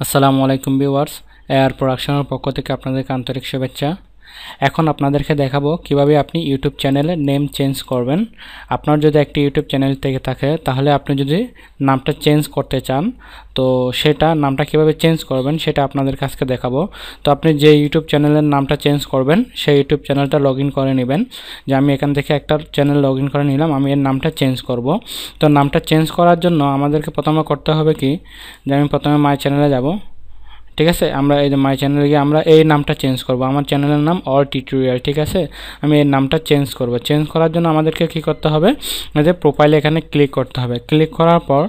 আসসালামু আলাইকুম viewers, AR প্রোডাকশনের পক্ষ থেকে আপনাদেরকে আন্তরিক শুভেচ্ছা। এখন আপনাদেরকে দেখাবো কিভাবে আপনি ইউটিউব চ্যানেলের নেম চেঞ্জ করবেন। আপনার যদি একটি ইউটিউব চ্যানেল থেকে থাকে তাহলে আপনি যদি নামটা চেঞ্জ করতে চান তো সেটা নামটা কিভাবে চেঞ্জ করবেন সেটা আপনাদের কাছে দেখাবো। তো আপনি যে ইউটিউব চ্যানেলের নামটা চেঞ্জ করবেন সেই ইউটিউব চ্যানেলটা লগ ইন করে নেবেন। যে আমি এখান থেকে একটা চ্যানেল লগ ইন করে নিলাম, আমি এর নামটা চেঞ্জ করব। তো নামটা চেঞ্জ করার জন্য আমাদেরকে প্রথমে করতে হবে কি, যে আমি প্রথমে মাই চ্যানেলে যাব। ঠিক আছে, আমরা এই যে মাই চ্যানেলে গিয়ে আমরা এই নামটা চেঞ্জ করব। আমার চ্যানেলের নাম অল টিউটোরিয়াল। ঠিক আছে, আমি এই নামটা চেঞ্জ করব। চেঞ্জ করার জন্য আমাদেরকে কি করতে হবে, এই যে প্রোফাইলে এখানে ক্লিক করতে হবে। ক্লিক করার পর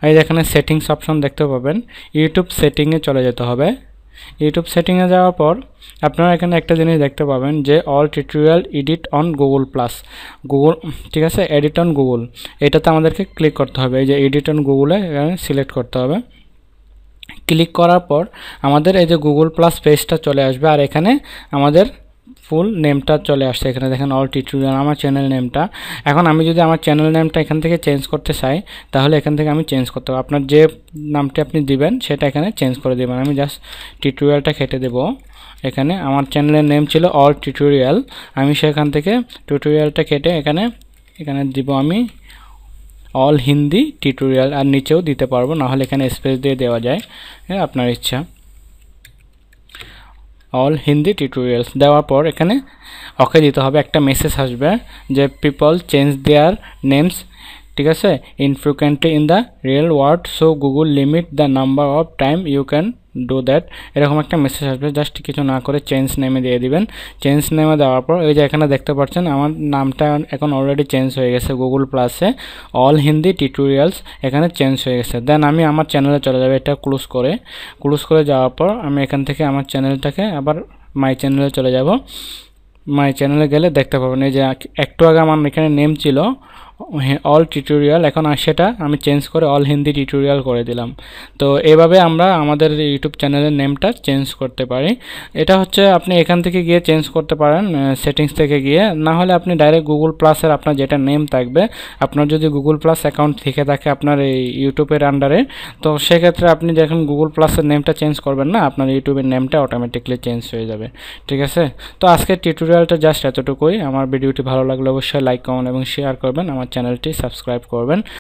এই যে এখানে সেটিংস অপশন দেখতে পাবেন, ইউটিউব সেটিংয়ে চলে যেতে হবে। ইউটিউব সেটিংয়ে যাওয়ার পর আপনারা এখানে একটা জিনিস দেখতে পাবেন যে all tutorial edit on Google plus Google. ঠিক আছে, এডিট অন গুগল, এটাতে আমাদেরকে ক্লিক করতে হবে। এই যে এডিট অন গুগলে এখানে সিলেক্ট করতে হবে। ক্লিক করার পর আমাদের এই যে গুগল প্লাস পেজটা চলে আসবে, আর এখানে আমাদের ফুল নেমটা চলে আসছে। এখানে দেখেন অল টিউটোরিয়াল আমার চ্যানেল নেমটা। এখন আমি যদি আমার চ্যানেল নেমটা এখান থেকে চেঞ্জ করতে চাই তাহলে এখান থেকে আমি চেঞ্জ করতে পারবো। আপনার যে নামটি আপনি দিবেন সেটা এখানে চেঞ্জ করে দেবেন। আমি জাস্ট টিউটোরিয়ালটা কেটে দেবো। এখানে আমার চ্যানেলের নেম ছিল অল টিউটোরিয়াল, আমি সেখান থেকে টিউটোরিয়ালটা কেটে এখানে এখানে দিব আমি অল হিন্দি টিউটোরিয়াল, আর নিচেও দিতে পারবো, না হলে এখানে স্পেস দিয়ে দেওয়া যায়, হ্যাঁ আপনার ইচ্ছা। অল হিন্দি টিউটোরিয়ালস দেওয়ার পর এখানে ওকে দিতে হবে। একটা মেসেজ আসবে যে পিপল চেঞ্জ দেয়ার নেমস, ঠিক আছে, infrequently in the real world, so Google limit the number of time you can do that. এরকম একটা মেসেজ আসবে, জাস্ট কিছু না করে চেঞ্জ নেমে দিয়ে দিবেন। চেঞ্জ নেমে দেওয়ার পর এই যে এখানে দেখতে পাচ্ছেন আমার নামটা এখন অলরেডি চেঞ্জ হয়ে গেছে। গুগল প্লাসে অল হিন্দি টিউটোরিয়ালস এখানে চেঞ্জ হয়ে গেছে। দেন আমি আমার চ্যানেলে চলে যাবে, এটা ক্লোজ করে যাওয়ার পর আমি এখান থেকে আমার চ্যানেলটাকে আবার মাই চ্যানেলে চলে যাব। মাই চ্যানেলে গেলে দেখতে পাবেন এই যে একটু আগে আমার এখানে নেম ছিল অল টিউটোরিয়াল, এখন আর সেটা আমি চেঞ্জ করে অল হিন্দি টিউটোরিয়াল করে দিলাম। তো এভাবে আমরা আমাদের ইউটিউব চ্যানেলের নেমটা চেঞ্জ করতে পারি। এটা হচ্ছে আপনি এখান থেকে গিয়ে চেঞ্জ করতে পারেন সেটিংস থেকে গিয়ে, না হলে আপনি ডাইরেক্ট গুগল প্লাসের আপনার যেটা নেম থাকবে, আপনার যদি গুগল প্লাস অ্যাকাউন্ট থেকে থাকে আপনার এই ইউটিউবের আন্ডারে, তো সেক্ষেত্রে আপনি যখন গুগল প্লাসের নেমটা চেঞ্জ করবেন না, আপনার ইউটিউবের নেমটা অটোমেটিকলি চেঞ্জ হয়ে যাবে। ঠিক আছে, তো আজকের টিউটোরিয়ালটা জাস্ট এতটুকুই। আমার ভিডিওটি ভালো লাগলে অবশ্যই লাইক, কমেন্ট এবং শেয়ার করবেন। আমার চ্যানেলটি সাবস্ক্রাইব করবেন।